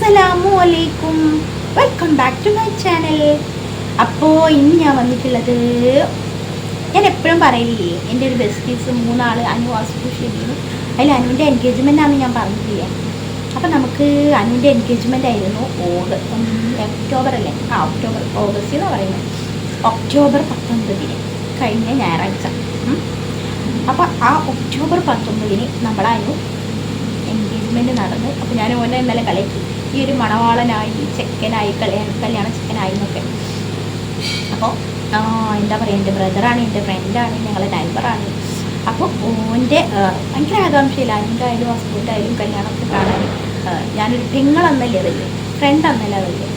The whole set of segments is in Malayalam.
അസ്സലാമു അലൈക്കും, welcome back to my channel. അപ്പോൾ ഇന്ന് ഞാൻ വന്നിട്ടുള്ളത്, ഞാൻ എപ്പോഴും പറയില്ലേ, എൻ്റെ ഒരു ബെസ്റ്റീസ് 3 ആൾ അനു, ആസിഫു, ഷെബീനും. അതിൽ അനുവിൻ്റെ എൻഗേജ്മെൻ്റ് ആണെന്ന് ഞാൻ പറഞ്ഞില്ലേ. അപ്പോൾ നമുക്ക് അനുവിൻ്റെ എൻഗേജ്മെൻ്റ് ആയിരുന്നു ഒക്ടോബർ അല്ലേ, ഓഗസ്റ്റ് എന്ന് പറയുന്നത്, ഒക്ടോബർ 19 കഴിഞ്ഞ ഞായറാഴ്ച. അപ്പോൾ ആ ഒക്ടോബർ 19 നമ്മളനുവിന് എൻഗേജ്മെൻറ്റ് നടന്നു. അപ്പോൾ ഞാൻ ഓനെ ഇന്നലെ കലക്കി, ഈ ഒരു മണവാളനായി, ചെക്കനായി, കല്യാണ ചെക്കനായി എന്നൊക്കെ. അപ്പോൾ എന്താ പറയുക, എൻ്റെ ബ്രദറാണ്, എൻ്റെ ഫ്രണ്ടാണ്, ഞങ്ങളെ നൈബറാണ്. അപ്പോൾ ഓൻ്റെ ഭയങ്കര ആകാംക്ഷയില്ല, എന്തായാലും ഹസ്ബൻഡായാലും കല്യാണമൊക്കെ കാണാൻ. ഞാനൊരു പെങ്ങളെന്നല്ലേ അതല്ലേ, ഫ്രണ്ട് എന്നല്ല അതല്ലേ.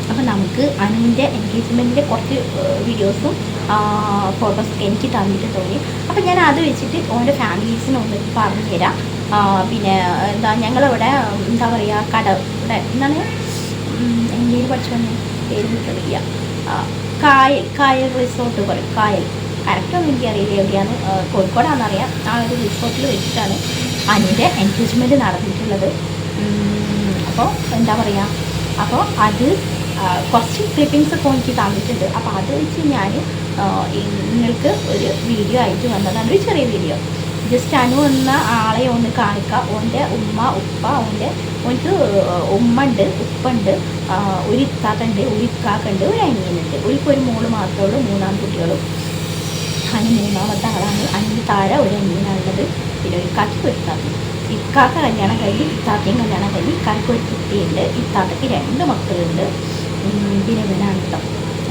അപ്പോൾ നമുക്ക് അനുവിൻ്റെ എൻഗേജ്മെൻറ്റിൻ്റെ കുറച്ച് വീഡിയോസും ഫോട്ടോസൊക്കെ എനിക്ക് തന്നിട്ട് തോന്നി. അപ്പോൾ ഞാൻ അത് വെച്ചിട്ട് ഓൻ്റെ ഫാമിലീസിനെ ഒന്ന് പറഞ്ഞു തരാം. പിന്നെ എന്താ, ഞങ്ങളിവിടെ എന്താ പറയുക, ഇവിടെ എന്താണ് എൻ്റെ പഠിച്ചോന്ന് പേര് കിട്ടുന്നില്ല, കായൽ റിസോർട്ട് പറയും. കായൽ കറക്റ്റൊന്നും എനിക്കറിയില്ല എവിടെയാണ്, കോഴിക്കോടാണെന്നറിയാം. ആ ഒരു റിസോർട്ടിൽ വെച്ചിട്ടാണ് അനുവിൻ്റെ എൻഗേജ്മെൻറ്റ് നടന്നിട്ടുള്ളത്. അപ്പോൾ എന്താ പറയുക, അപ്പോൾ അത് കുറച്ച് ക്ലിപ്പിങ്സൊക്കെ എനിക്ക് തന്നിട്ടുണ്ട്. അപ്പോൾ അത് വെച്ച് ഞാൻ നിങ്ങൾക്ക് ഒരു വീഡിയോ ആയിട്ട് വന്നതാണ്, ഒരു ചെറിയ വീഡിയോ. ജസ്റ്റ് അനു എന്ന ആളെ ഒന്ന് കാണിക്കുക. ഓൻ്റെ ഉമ്മ, ഉപ്പ, ഓൻക്ക് ഉമ്മ ഉണ്ട്, ഉപ്പുണ്ട്, ഒരു ഇത്താത്തുണ്ട്, ഒരു ഇക്കാക്കുണ്ട്, ഒരു അനിയനുണ്ട്. ഒരു മോള് മാത്രമേ ഉള്ളൂ, 3 ആൺകുട്ടികളും. അനു 3ാമത്തെ ആളാണ്. അതിന് താഴെ ഒരു അനിയനാണുള്ളത്, പിന്നെ ഒരു ഇക്കാക്ക് ഒരു ഇത്താത്ത. ഇക്കാക്ക കല്യാണം കഴിഞ്ഞ്, ഇത്താത്തയും കല്യാണം കഴിഞ്ഞ്, ഇക്കാക്ക് ഒരു കുട്ടിയുണ്ട്, ഇത്താത്തക്ക് 2 മക്കളുണ്ട്. പിന്നെ ഇവനാണ് കേട്ടോ.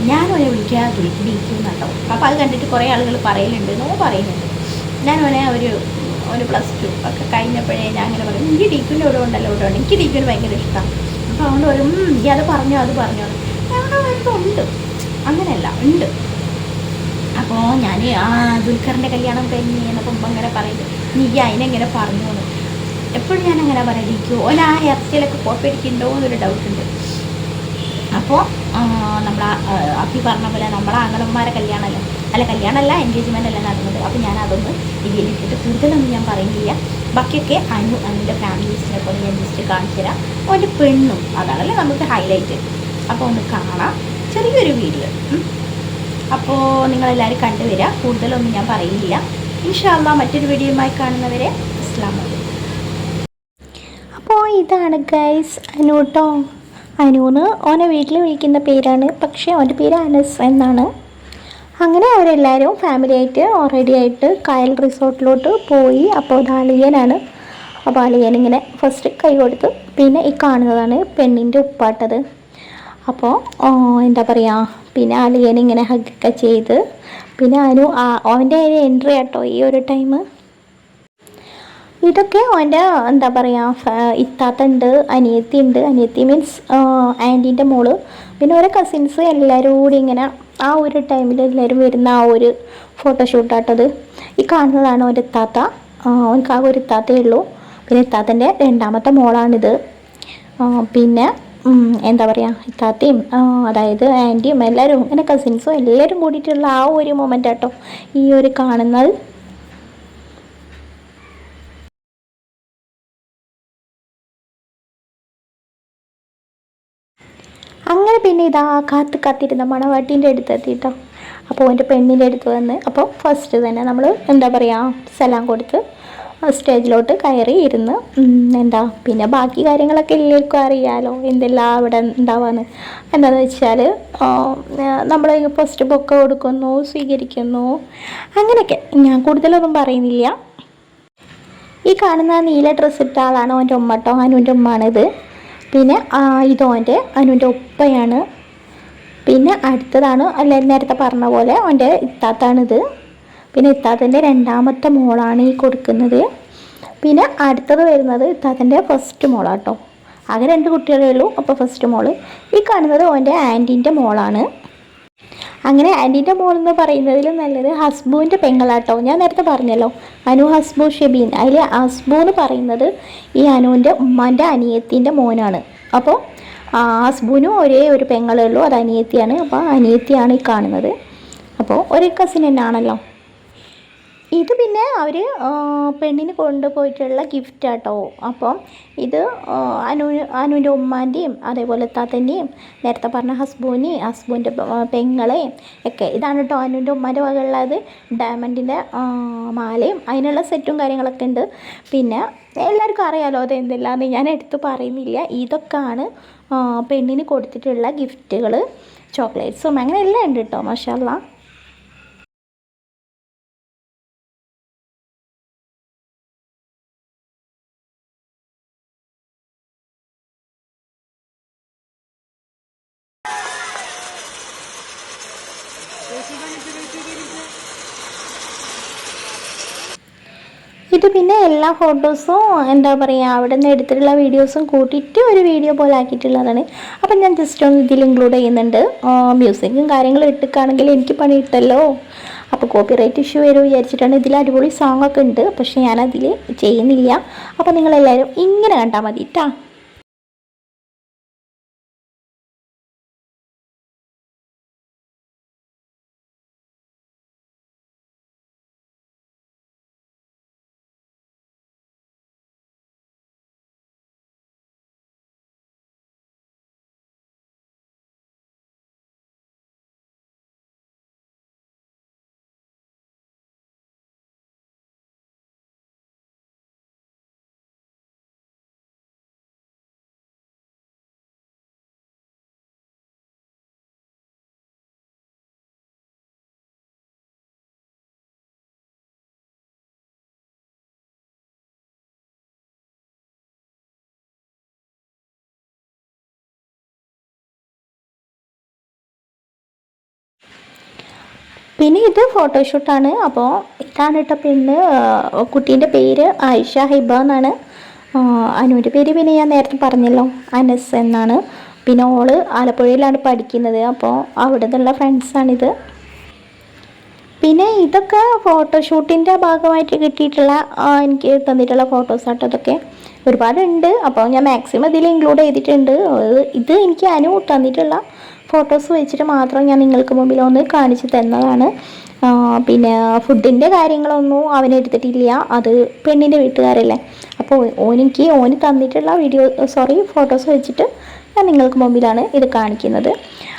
ഞാനോനെ വിളിക്കാൻ ഡീക്കുന്നുണ്ടോ. അപ്പോൾ അത് കണ്ടിട്ട് കുറേ ആളുകൾ പറയലുണ്ട്, പറയുന്നുണ്ട്. ഞാൻ ഓനെ ഒരു +2 ഒക്കെ കഴിഞ്ഞപ്പോഴേ ഞാൻ അങ്ങനെ പറയും, എനിക്ക് ഡീക്കുവിൻ്റെ ഇവിടെ ഉണ്ടല്ലോ, ഇവിടെ ഉണ്ട്, എനിക്ക് ഡീക്കുവിന് ഭയങ്കര ഇഷ്ടമാണ്. അപ്പോൾ അതുകൊണ്ട് വരും, ഈ അത് പറഞ്ഞോ ഞങ്ങളുടെ ഉണ്ട്, അങ്ങനെയല്ല ഉണ്ട്. അപ്പോൾ ഞാൻ ദുൽഖറിൻ്റെ കല്യാണം കഴിഞ്ഞ് എന്നപ്പം അങ്ങനെ പറയുന്നത്, നീ അതിനെങ്ങനെ പറഞ്ഞു എന്ന് എപ്പോഴും ഞാൻ അങ്ങനെ പറയാം. ഡീക്കു ഓൻ ആ ഹെയർ സ്റ്റൈലൊക്കെ കോപ്പി അടിക്കുന്നുണ്ടോ എന്നൊരു ഡൗട്ടുണ്ട്. അപ്പോൾ നമ്മളാ അപ്പി പറഞ്ഞ പോലെ നമ്മളെ ആങ്ങളന്മാരെ കല്യാണമല്ല എൻഗേജ്മെൻ്റ് അല്ല നടന്നത്. അപ്പോൾ ഞാൻ അതൊന്ന് ഇതിലിട്ടിട്ട് കൂടുതലൊന്നും ഞാൻ പറയുന്നില്ല. ബാക്കിയൊക്കെ അനുവിൻ്റെ ഫാമിലീസിനെ പോലെ ഞാൻ ജസ്റ്റ് കാണിച്ചു തരാം. ഓൻ്റെ പെണ്ണും അതാണല്ലേ നമുക്ക് ഹൈലൈറ്റ്. അപ്പോൾ ഒന്ന് കാണാം, ചെറിയൊരു വീഡിയോ. അപ്പോൾ നിങ്ങളെല്ലാവരും കണ്ടുവരിക, കൂടുതലൊന്നും ഞാൻ പറയുന്നില്ല. ഇൻഷാ അല്ലാഹ് മറ്റൊരു വീഡിയോയുമായി കാണുന്നവരെ അസ്സലാമു അലൈക്കും. അപ്പോൾ ഇതാണ് ഗൈസ് അനു കേട്ടോ. അനുന്ന് ഓനെ വീട്ടിൽ വിളിക്കുന്ന പേരാണ്, പക്ഷേ ഓൻ്റെ പേര് അനസ് എന്നാണ്. അങ്ങനെ അവരെല്ലാവരും ഫാമിലിയായിട്ട് റെഡി ആയിട്ട് കായൽ റിസോർട്ടിലോട്ട് പോയി. അപ്പോൾ അത് അളിയനാണ്. അപ്പോൾ അളിയനിങ്ങനെ ഫസ്റ്റ് കൈ കൊടുത്ത്, പിന്നെ ഈ കാണുന്നതാണ് പെണ്ണിൻ്റെ ഉപ്പാട്ടത്. അപ്പോൾ എന്താ പറയുക, പിന്നെ അളിയനിങ്ങനെ ഹഗ്ഗൊക്കെ ചെയ്ത്, പിന്നെ അവൻ്റെ എൻട്രി ആട്ടോ ഈ ഒരു ടൈം. ഇതൊക്കെ അവൻ്റെ എന്താ പറയുക, ഇത്താത്തുണ്ട്, അനിയത്തി മീൻസ് ആൻറ്റീൻ്റെ മോള്, പിന്നെ ഓരോ കസിൻസ് എല്ലാവരും കൂടി ഇങ്ങനെ ആ ഒരു ടൈമിൽ എല്ലാവരും വരുന്ന ആ ഒരു ഫോട്ടോഷൂട്ടാട്ടത്. ഈ കാണുന്നതാണ് ഓൻ്റെ ഇത്താത്ത. അവനക്ക് ആ ഒരു ഇത്താത്തേ ഉള്ളൂ. പിന്നെ ഇത്താത്തൻ്റെ 2ാമത്തെ മോളാണിത്. പിന്നെ എന്താ പറയുക, ഇത്താത്തയും അതായത് ആൻറ്റിയും എല്ലാവരും ഇങ്ങനെ കസിൻസും എല്ലാവരും കൂടിയിട്ടുള്ള ആ ഒരു മൊമെൻ്റ് ആട്ടോ ഈ ഒരു കാണുന്നത്. അങ്ങനെ പിന്നെ ഇതാ കാത്തിരുന്ന മണവാട്ടീൻ്റെ അടുത്തെത്തിട്ടോ. അപ്പോൾ എൻ്റെ പെണ്ണിൻ്റെ അടുത്ത് വന്ന്, അപ്പോൾ ഫസ്റ്റ് തന്നെ നമ്മൾ എന്താ പറയുക, സലാം കൊടുത്ത് സ്റ്റേജിലോട്ട് കയറി ഇരുന്ന് പിന്നെ ബാക്കി കാര്യങ്ങളൊക്കെ എല്ലാവർക്കും അറിയാമല്ലോ, എന്തെല്ലാം അവിടെ ഉണ്ടാവാന്ന്. എന്താണെന്ന് വെച്ചാൽ നമ്മൾ ഫസ്റ്റ് ബൊക്ക കൊടുക്കുന്നു, സ്വീകരിക്കുന്നു, അങ്ങനെയൊക്കെ. ഞാൻ കൂടുതലൊന്നും പറയുന്നില്ല. ഈ കാണുന്ന നീല ഡ്രസ്സ് ഇട്ട ആളാണ് അവൻ്റെ ഉമ്മ കേട്ടോ, അനുവിൻ്റെ ഉമ്മാണിത്. പിന്നെ ഇതോൻ്റെ അനുവിൻ്റെ ഉപ്പയാണ്. പിന്നെ അടുത്തതാണ് നേരത്തെ പറഞ്ഞ പോലെ അവൻ്റെ ഇത്താത്താണിത്. പിന്നെ ഇത്താത്തൻ്റെ 2ാമത്തെ മോളാണ് ഈ കൊടുക്കുന്നത്. പിന്നെ അടുത്തത് വരുന്നത് ഇത്താത്തൻ്റെ ഫസ്റ്റ് മോളാട്ടോ. ആകെ 2 കുട്ടികളേ ഉള്ളൂ. അപ്പോൾ ഫസ്റ്റ് മോള്. ഈ കാണുന്നത് അവൻ്റെ ആൻറ്റീൻ്റെ മോളാണ്. അങ്ങനെ ആൻറ്റീൻ്റെ മോളെന്ന് പറയുന്നതിൽ നല്ലത് ഹസ്ബുവിൻ്റെ പെങ്ങളാട്ടോ. ഞാൻ നേരത്തെ പറഞ്ഞല്ലോ, അനു, ഹസ്ബു, ഷെബീൻ. അതിൽ ഹസ്ബു എന്ന് പറയുന്നത് ഈ അനുവിൻ്റെ ഉമ്മാൻ്റെ അനിയത്തിൻ്റെ മോനാണ്. അപ്പോൾ ഹസ്ബുവിനും ഒരേ ഒരു പെങ്ങളേ ഉള്ളൂ, അത് അനിയത്തിയാണ്. അപ്പോൾ അനിയത്തിയാണ് ഈ കാണുന്നത്. അപ്പോൾ ഒരു കസിൻ തന്നെയാണല്ലോ. ഇത് പിന്നെ അവർ പെണ്ണിന് കൊണ്ടുപോയിട്ടുള്ള ഗിഫ്റ്റ് ആട്ടോ. അപ്പം ഇത് അനുവിൻ്റെ ഉമ്മാൻ്റെയും അതേപോലെ താത്തൻ്റെയും നേരത്തെ പറഞ്ഞ ഹസ്ബൂൻ്റെ പെങ്ങളെയും ഒക്കെ. ഇതാണ് കേട്ടോ അനുവിൻ്റെ ഉമ്മാൻ്റെ വകയുള്ളത്. ഡയമണ്ടിൻ്റെ മാലയും അതിനുള്ള സെറ്റും കാര്യങ്ങളൊക്കെ ഉണ്ട്. പിന്നെ എല്ലാവർക്കും അറിയാലോ അത് എന്തെല്ലാമെന്ന് ഞാൻ എടുത്ത് പറയുന്നില്ല. ഇതൊക്കെയാണ് പെണ്ണിന് കൊടുത്തിട്ടുള്ള ഗിഫ്റ്റുകൾ. ചോക്ലേറ്റ്സും അങ്ങനെ എല്ലാം ഉണ്ട് കേട്ടോ. മാഷാ അല്ലാ. ഇത് പിന്നെ എല്ലാ ഫോട്ടോസും എന്താ പറയുക അവിടെ നിന്ന് എടുത്തിട്ടുള്ള വീഡിയോസും കൂട്ടിയിട്ട് ഒരു വീഡിയോ പോലെ ആക്കിയിട്ടുള്ളതാണ്. അപ്പം ഞാൻ ജസ്റ്റ് ഒന്ന് ഇതിൽ ഇൻക്ലൂഡ് ചെയ്യുന്നുണ്ട്. മ്യൂസിക്കും കാര്യങ്ങളും ഇട്ടിക്കാണെങ്കിൽ എനിക്ക് പണി ഇട്ടല്ലോ. അപ്പോൾ കോപ്പിറൈറ്റ് ഇഷ്യൂ വരും വിചാരിച്ചിട്ടാണ്. ഇതിൽ അടിപൊളി സോങ് ഒക്കെ ഉണ്ട്, പക്ഷേ ഞാനതിൽ ചെയ്യുന്നില്ല. അപ്പോൾ നിങ്ങളെല്ലാവരും ഇങ്ങനെ കണ്ടാൽ മതി കേട്ടോ. പിന്നെ ഇത് ഫോട്ടോഷൂട്ടാണ്. അപ്പോൾ ഇതാണ് കേട്ടോ പെണ്ണ്. കുട്ടീൻ്റെ പേര് ആയിഷ ഹിബ എന്നാണ്. അനുവിൻ്റെ പേര് പിന്നെ ഞാൻ നേരത്തെ പറഞ്ഞല്ലോ, അനസ് എന്നാണ്. പിന്നെ ഓള് ആലപ്പുഴയിലാണ് പഠിക്കുന്നത്. അപ്പോൾ അവിടെ നിന്നുള്ള ഫ്രണ്ട്സാണിത്. പിന്നെ ഇതൊക്കെ ഫോട്ടോഷൂട്ടിൻ്റെ ഭാഗമായിട്ട് കിട്ടിയിട്ടുള്ള എനിക്ക് തന്നിട്ടുള്ള ഫോട്ടോസാട്ടോ. ഇതൊക്കെ ഒരുപാടുണ്ട്. അപ്പോൾ ഞാൻ മാക്സിമം ഇതിൽ ഇൻക്ലൂഡ് ചെയ്തിട്ടുണ്ട്. ഇത് എനിക്ക് അനു തന്നിട്ടുള്ള ഫോട്ടോസ് വെച്ചിട്ട് മാത്രം ഞാൻ നിങ്ങൾക്ക് മുമ്പിൽ ഒന്ന് കാണിച്ചു തന്നതാണ്. പിന്നെ ഫുഡിൻ്റെ കാര്യങ്ങളൊന്നും അവനെടുത്തിട്ടില്ല, അത് പെണ്ണിൻ്റെ വീട്ടുകാരല്ലേ. അപ്പോൾ ഓന് തന്നിട്ടുള്ള ഫോട്ടോസ് വെച്ചിട്ട് ഞാൻ നിങ്ങൾക്ക് മുമ്പിലാണ് ഇത് കാണിക്കുന്നത്.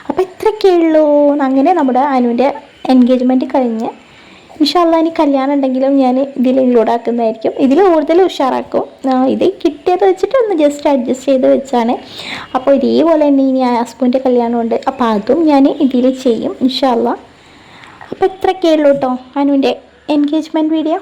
അപ്പോൾ ഇത്രയൊക്കെ ഉള്ളൂ. അങ്ങനെ നമ്മുടെ അനുവിൻ്റെ എൻഗേജ്മെൻറ്റ് കഴിഞ്ഞ് ഇൻഷാ അല്ലാഹ് ഇനി കല്യാണം ഉണ്ടെങ്കിലും ഞാൻ ഇതിൽ ഇൻക്ലൂഡ് ആക്കുന്നതായിരിക്കും. ഇതിൽ കൂടുതൽ ഉഷാറാക്കും. ഇത് കിട്ടിയത് വെച്ചിട്ട് ഒന്ന് ജസ്റ്റ് അഡ്ജസ്റ്റ് ചെയ്ത് വെച്ചാണ്. അപ്പോൾ ഇതേപോലെ തന്നെ ഇനി ഹസ്ബൻഡിൻ്റെ കല്യാണമുണ്ട്. അപ്പോൾ അതും ഞാൻ ഇതിൽ ചെയ്യും ഇൻഷാ അല്ലാഹ്. അപ്പോൾ ഇത്രയൊക്കെ ഉള്ളൂ കേട്ടോ അനുവിൻ്റെ എൻഗേജ്മെൻറ്റ് വീഡിയോ.